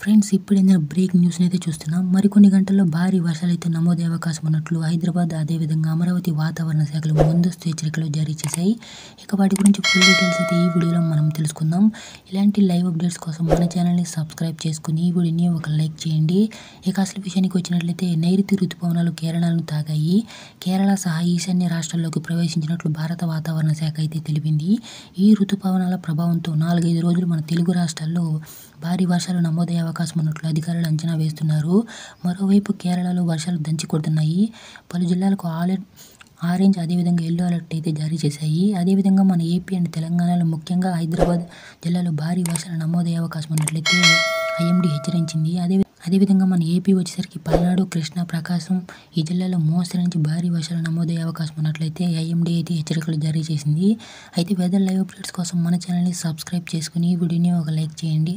Friends ఇప్పుడైనా break న్యూస్ని అయితే చూస్తున్నాం. మరికొన్ని గంటల్లో భారీ వర్షాలైతే నమోదయ్యే అవకాశం ఉన్నట్లు హైదరాబాద్ అదేవిధంగా అమరావతి వాతావరణ శాఖలు ముందస్తు హెచ్చరికలు జారీ చేశాయి. ఇక వాటి గురించి ఫుల్ డీటెయిల్స్ అయితే ఈ వీడియోలో మనం తెలుసుకుందాం. ఇలాంటి లైవ్ అప్డేట్స్ కోసం మన ఛానల్ని సబ్స్క్రైబ్ చేసుకుని ఈ వీడియోని ఒక లైక్ చేయండి. ఇక అసలు విషయానికి వచ్చినట్లయితే నైరుతి రుతుపవనాలు కేరళను తాకాయి. కేరళ సహా ఈశాన్య రాష్ట్రాల్లోకి ప్రవేశించినట్లు భారత వాతావరణ శాఖ అయితే తెలిపింది. ఈ రుతుపవనాల ప్రభావంతో 4-5 రోజులు మన తెలుగు రాష్ట్రాల్లో భారీ వర్షాలు నమోదయ్యే అవకాశం ఉన్నట్లు అధికారులు అంచనా వేస్తున్నారు. మరోవైపు కేరళలో వర్షాలు దంచి కొడుతున్నాయి. పలు జిల్లాలకు ఆరెంజ్ అదేవిధంగా ఎల్లో అలర్ట్ అయితే జారీ చేశాయి. అదేవిధంగా మన ఏపీ అండ్ తెలంగాణలో ముఖ్యంగా హైదరాబాద్ జిల్లాలో భారీ వర్షాలు నమోదయ్యే అవకాశం ఉన్నట్లయితే ఐఎండీ హెచ్చరించింది. అదేవిధంగా మన ఏపీ వచ్చేసరికి పల్నాడు, కృష్ణా, ప్రకాశం ఈ జిల్లాలో మోస్తరు నుంచి భారీ వర్షాలు నమోదయ్యే అవకాశం ఉన్నట్లయితే ఐఎండీ అయితే హెచ్చరికలు జారీ చేసింది. అయితే వెదర్ లైవ్ అప్డేట్స్ కోసం మన ఛానల్ని సబ్స్క్రైబ్ చేసుకుని ఈ వీడియోని ఒక లైక్ చేయండి.